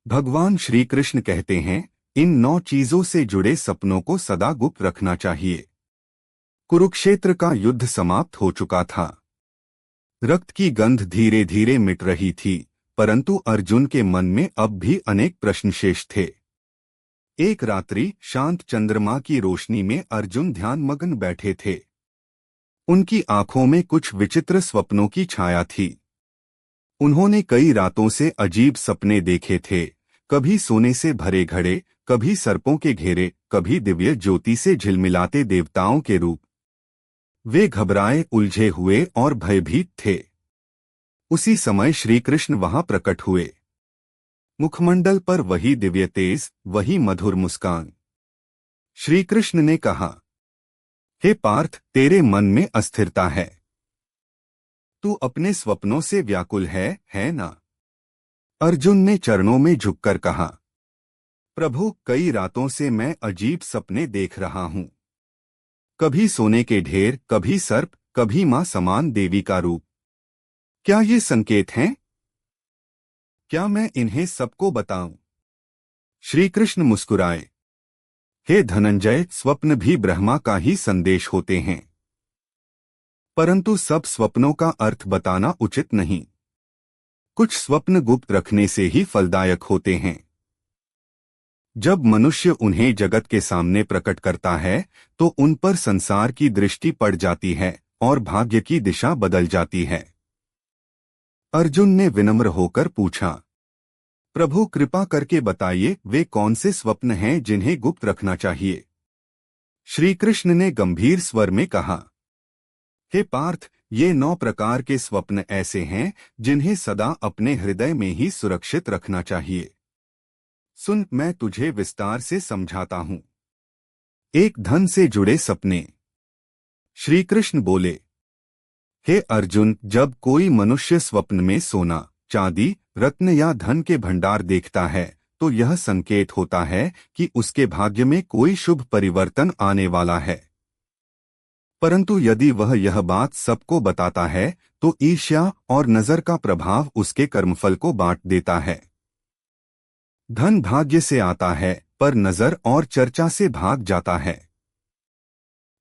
भगवान श्री कृष्ण कहते हैं, इन 9 चीजों से जुड़े सपनों को सदा गुप्त रखना चाहिए। कुरुक्षेत्र का युद्ध समाप्त हो चुका था। रक्त की गंध धीरे धीरे मिट रही थी, परंतु अर्जुन के मन में अब भी अनेक प्रश्न शेष थे। एक रात्रि शांत चंद्रमा की रोशनी में अर्जुन ध्यानमग्न बैठे थे। उनकी आंखों में कुछ विचित्र स्वप्नों की छाया थी। उन्होंने कई रातों से अजीब सपने देखे थे, कभी सोने से भरे घड़े, कभी सर्पों के घेरे, कभी दिव्य ज्योति से झिलमिलाते देवताओं के रूप। वे घबराए, उलझे हुए और भयभीत थे। उसी समय श्री कृष्ण वहां प्रकट हुए। मुखमंडल पर वही दिव्य तेज, वही मधुर मुस्कान। श्री कृष्ण ने कहा, हे पार्थ, तेरे मन में अस्थिरता है। तू अपने स्वप्नों से व्याकुल है ना? अर्जुन ने चरणों में झुककर कहा, प्रभु, कई रातों से मैं अजीब सपने देख रहा हूं। कभी सोने के ढेर, कभी सर्प, कभी मां समान देवी का रूप। क्या ये संकेत हैं? क्या मैं इन्हें सबको बताऊं? श्री कृष्ण मुस्कुराए, हे धनंजय, स्वप्न भी ब्रह्मा का ही संदेश होते हैं, परंतु सब स्वप्नों का अर्थ बताना उचित नहीं। कुछ स्वप्न गुप्त रखने से ही फलदायक होते हैं। जब मनुष्य उन्हें जगत के सामने प्रकट करता है तो उन पर संसार की दृष्टि पड़ जाती है और भाग्य की दिशा बदल जाती है। अर्जुन ने विनम्र होकर पूछा, प्रभु, कृपा करके बताइए, वे कौन से स्वप्न हैं जिन्हें गुप्त रखना चाहिए? श्री कृष्ण ने गंभीर स्वर में कहा, हे पार्थ, ये 9 प्रकार के स्वप्न ऐसे हैं जिन्हें सदा अपने हृदय में ही सुरक्षित रखना चाहिए। सुन, मैं तुझे विस्तार से समझाता हूं। एक, धन से जुड़े सपने। श्री कृष्ण बोले, हे अर्जुन, जब कोई मनुष्य स्वप्न में सोना, चांदी, रत्न या धन के भंडार देखता है तो यह संकेत होता है कि उसके भाग्य में कोई शुभ परिवर्तन आने वाला है। परंतु यदि वह यह बात सबको बताता है तो ईर्ष्या और नजर का प्रभाव उसके कर्मफल को बांट देता है। धन भाग्य से आता है, पर नजर और चर्चा से भाग जाता है।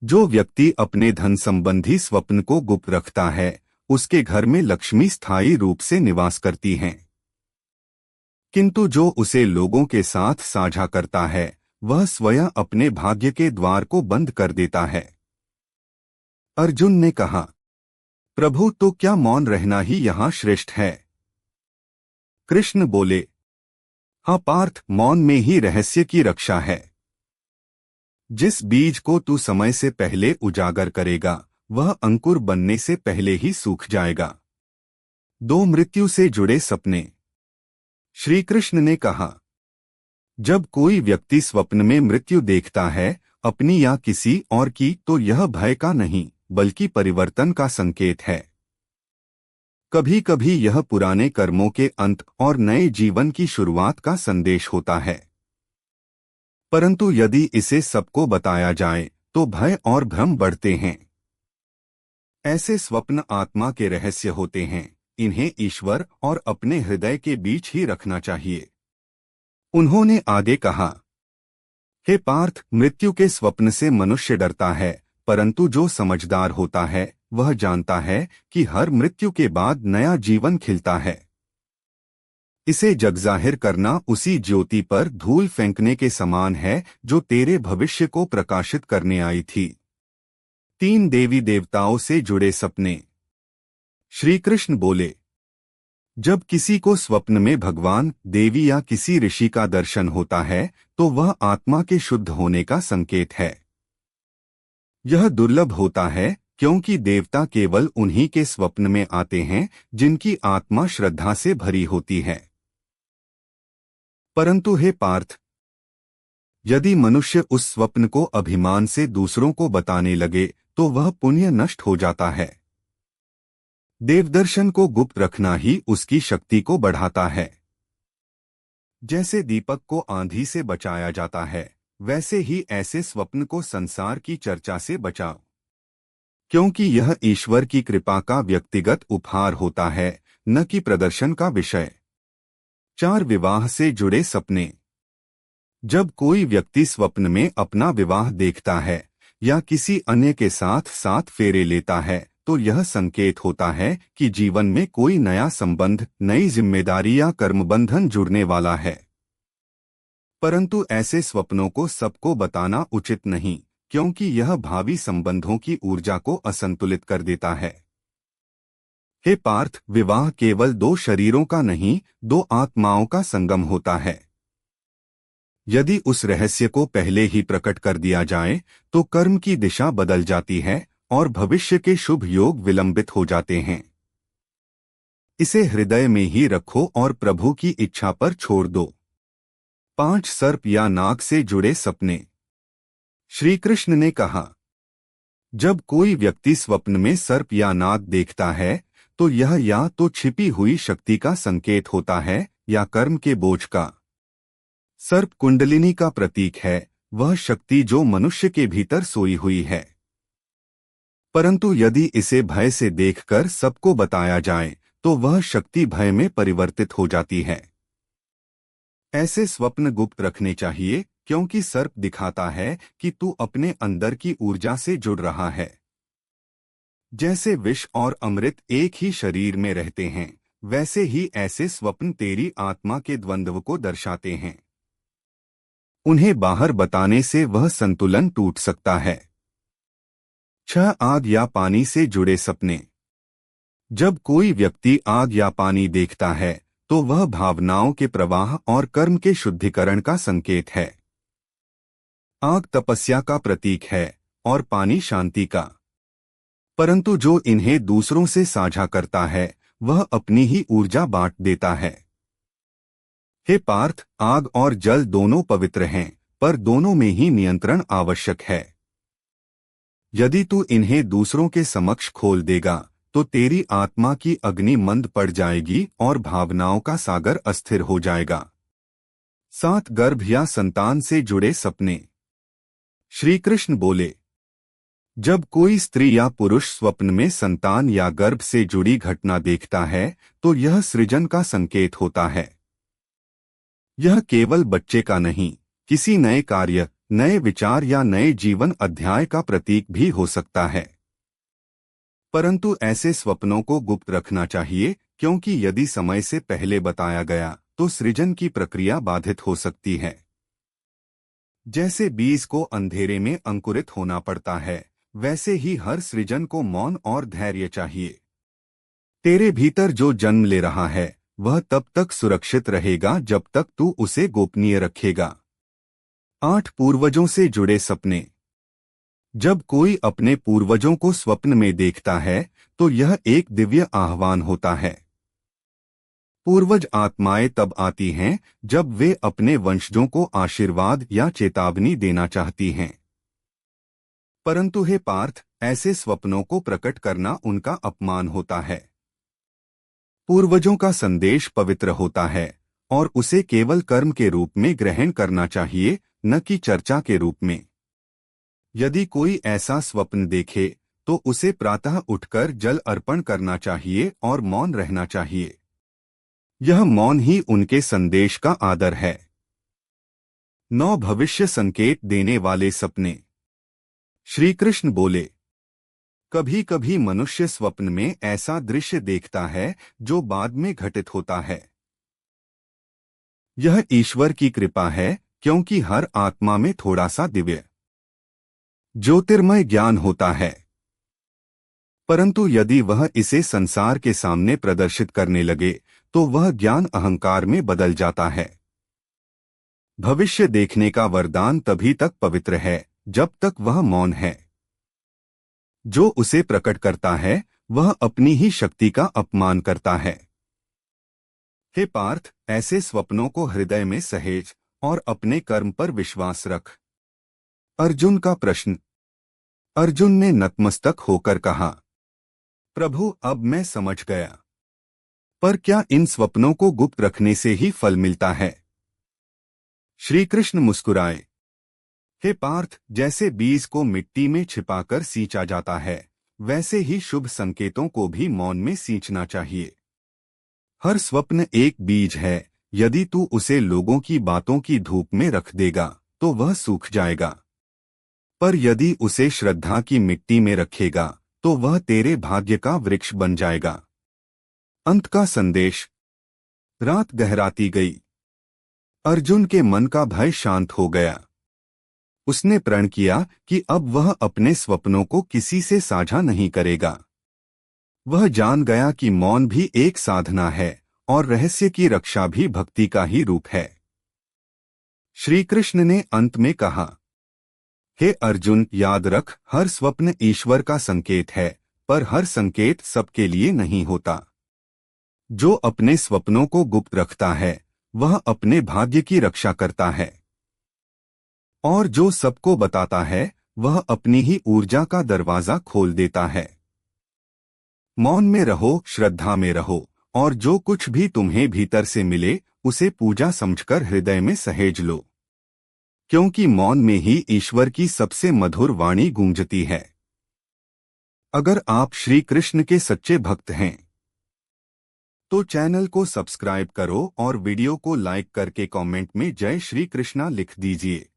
जो व्यक्ति अपने धन संबंधी स्वप्न को गुप्त रखता है, उसके घर में लक्ष्मी स्थायी रूप से निवास करती हैं। किंतु जो उसे लोगों के साथ साझा करता है, वह स्वयं अपने भाग्य के द्वार को बंद कर देता है। अर्जुन ने कहा, प्रभु, तो क्या मौन रहना ही यहाँ श्रेष्ठ है? कृष्ण बोले, हाँ पार्थ, मौन में ही रहस्य की रक्षा है। जिस बीज को तू समय से पहले उजागर करेगा, वह अंकुर बनने से पहले ही सूख जाएगा। 2, मृत्यु से जुड़े सपने। श्री कृष्ण ने कहा, जब कोई व्यक्ति स्वप्न में मृत्यु देखता है, अपनी या किसी और की, तो यह भय का नहीं बल्कि परिवर्तन का संकेत है। कभी कभी यह पुराने कर्मों के अंत और नए जीवन की शुरुआत का संदेश होता है। परंतु यदि इसे सबको बताया जाए तो भय और भ्रम बढ़ते हैं। ऐसे स्वप्न आत्मा के रहस्य होते हैं, इन्हें ईश्वर और अपने हृदय के बीच ही रखना चाहिए। उन्होंने आगे कहा, हे पार्थ, मृत्यु के स्वप्न से मनुष्य डरता है, परंतु जो समझदार होता है वह जानता है कि हर मृत्यु के बाद नया जीवन खिलता है। इसे जगजाहिर करना उसी ज्योति पर धूल फेंकने के समान है जो तेरे भविष्य को प्रकाशित करने आई थी। 3, देवी देवताओं से जुड़े सपने। श्री कृष्ण बोले, जब किसी को स्वप्न में भगवान, देवी या किसी ऋषि का दर्शन होता है तो वह आत्मा के शुद्ध होने का संकेत है। यह दुर्लभ होता है क्योंकि देवता केवल उन्हीं के स्वप्न में आते हैं जिनकी आत्मा श्रद्धा से भरी होती है। परंतु हे पार्थ, यदि मनुष्य उस स्वप्न को अभिमान से दूसरों को बताने लगे तो वह पुण्य नष्ट हो जाता है। देवदर्शन को गुप्त रखना ही उसकी शक्ति को बढ़ाता है। जैसे दीपक को आंधी से बचाया जाता है, वैसे ही ऐसे स्वप्न को संसार की चर्चा से बचाओ, क्योंकि यह ईश्वर की कृपा का व्यक्तिगत उपहार होता है, न कि प्रदर्शन का विषय। 4 विवाह से जुड़े सपने। जब कोई व्यक्ति स्वप्न में अपना विवाह देखता है या किसी अन्य के साथ साथ फेरे लेता है तो यह संकेत होता है कि जीवन में कोई नया संबंध, नई जिम्मेदारी या कर्मबंधन जुड़ने वाला है। परंतु ऐसे स्वप्नों को सबको बताना उचित नहीं, क्योंकि यह भावी संबंधों की ऊर्जा को असंतुलित कर देता है। हे पार्थ, विवाह केवल 2 शरीरों का नहीं, 2 आत्माओं का संगम होता है। यदि उस रहस्य को पहले ही प्रकट कर दिया जाए तो कर्म की दिशा बदल जाती है और भविष्य के शुभ योग विलंबित हो जाते हैं। इसे हृदय में ही रखो और प्रभु की इच्छा पर छोड़ दो। 5 सर्प या नाग से जुड़े सपने। श्री कृष्ण ने कहा, जब कोई व्यक्ति स्वप्न में सर्प या नाग देखता है तो यह या तो छिपी हुई शक्ति का संकेत होता है या कर्म के बोझ का। सर्प कुंडलिनी का प्रतीक है, वह शक्ति जो मनुष्य के भीतर सोई हुई है। परंतु यदि इसे भय से देखकर सबको बताया जाए तो वह शक्ति भय में परिवर्तित हो जाती है। ऐसे स्वप्न गुप्त रखने चाहिए, क्योंकि सर्प दिखाता है कि तू अपने अंदर की ऊर्जा से जुड़ रहा है। जैसे विष और अमृत एक ही शरीर में रहते हैं, वैसे ही ऐसे स्वप्न तेरी आत्मा के द्वंद्व को दर्शाते हैं। उन्हें बाहर बताने से वह संतुलन टूट सकता है। 6 आग या पानी से जुड़े सपने। जब कोई व्यक्ति आग या पानी देखता है तो वह भावनाओं के प्रवाह और कर्म के शुद्धिकरण का संकेत है। आग तपस्या का प्रतीक है और पानी शांति का। परंतु जो इन्हें दूसरों से साझा करता है वह अपनी ही ऊर्जा बांट देता है। हे पार्थ, आग और जल दोनों पवित्र हैं, पर दोनों में ही नियंत्रण आवश्यक है। यदि तू इन्हें दूसरों के समक्ष खोल देगा तो तेरी आत्मा की अग्नि मंद पड़ जाएगी और भावनाओं का सागर अस्थिर हो जाएगा। 7 गर्भ या संतान से जुड़े सपने। श्री कृष्ण बोले, जब कोई स्त्री या पुरुष स्वप्न में संतान या गर्भ से जुड़ी घटना देखता है तो यह सृजन का संकेत होता है। यह केवल बच्चे का नहीं, किसी नए कार्य, नए विचार या नए जीवन अध्याय का प्रतीक भी हो सकता है। परंतु ऐसे स्वप्नों को गुप्त रखना चाहिए, क्योंकि यदि समय से पहले बताया गया तो सृजन की प्रक्रिया बाधित हो सकती है। जैसे बीज को अंधेरे में अंकुरित होना पड़ता है, वैसे ही हर सृजन को मौन और धैर्य चाहिए। तेरे भीतर जो जन्म ले रहा है वह तब तक सुरक्षित रहेगा जब तक तू उसे गोपनीय रखेगा। 8 पूर्वजों से जुड़े सपने। जब कोई अपने पूर्वजों को स्वप्न में देखता है तो यह एक दिव्य आह्वान होता है। पूर्वज आत्माएं तब आती हैं जब वे अपने वंशजों को आशीर्वाद या चेतावनी देना चाहती हैं। परंतु हे पार्थ, ऐसे स्वप्नों को प्रकट करना उनका अपमान होता है। पूर्वजों का संदेश पवित्र होता है और उसे केवल कर्म के रूप में ग्रहण करना चाहिए, न कि चर्चा के रूप में। यदि कोई ऐसा स्वप्न देखे तो उसे प्रातः उठकर जल अर्पण करना चाहिए और मौन रहना चाहिए। यह मौन ही उनके संदेश का आदर है। 9 भविष्य संकेत देने वाले सपने। श्री कृष्ण बोले, कभी कभी मनुष्य स्वप्न में ऐसा दृश्य देखता है जो बाद में घटित होता है। यह ईश्वर की कृपा है, क्योंकि हर आत्मा में थोड़ा सा दिव्य ज्योतिर्मय ज्ञान होता है। परंतु यदि वह इसे संसार के सामने प्रदर्शित करने लगे तो वह ज्ञान अहंकार में बदल जाता है। भविष्य देखने का वरदान तभी तक पवित्र है जब तक वह मौन है। जो उसे प्रकट करता है वह अपनी ही शक्ति का अपमान करता है। हे पार्थ, ऐसे स्वप्नों को हृदय में सहेज और अपने कर्म पर विश्वास रख। अर्जुन का प्रश्न। अर्जुन ने नतमस्तक होकर कहा, प्रभु, अब मैं समझ गया, पर क्या इन स्वप्नों को गुप्त रखने से ही फल मिलता है? श्री कृष्ण मुस्कुराए, हे पार्थ, जैसे बीज को मिट्टी में छिपाकर सींचा जाता है, वैसे ही शुभ संकेतों को भी मौन में सींचना चाहिए। हर स्वप्न एक बीज है, यदि तू उसे लोगों की बातों की धूप में रख देगा तो वह सूख जाएगा, पर यदि उसे श्रद्धा की मिट्टी में रखेगा तो वह तेरे भाग्य का वृक्ष बन जाएगा। अंत का संदेश। रात गहराती गई। अर्जुन के मन का भय शांत हो गया। उसने प्रण किया कि अब वह अपने स्वप्नों को किसी से साझा नहीं करेगा। वह जान गया कि मौन भी एक साधना है और रहस्य की रक्षा भी भक्ति का ही रूप है। श्री कृष्ण ने अंत में कहा, हे अर्जुन, याद रख, हर स्वप्न ईश्वर का संकेत है, पर हर संकेत सबके लिए नहीं होता। जो अपने स्वप्नों को गुप्त रखता है वह अपने भाग्य की रक्षा करता है, और जो सबको बताता है वह अपनी ही ऊर्जा का दरवाजा खोल देता है। मौन में रहो, श्रद्धा में रहो, और जो कुछ भी तुम्हें भीतर से मिले उसे पूजा समझकर हृदय में सहेज लो, क्योंकि मौन में ही ईश्वर की सबसे मधुर वाणी गूंजती है। अगर आप श्री कृष्ण के सच्चे भक्त हैं तो चैनल को सब्सक्राइब करो और वीडियो को लाइक करके कमेंट में जय श्री कृष्णा लिख दीजिए।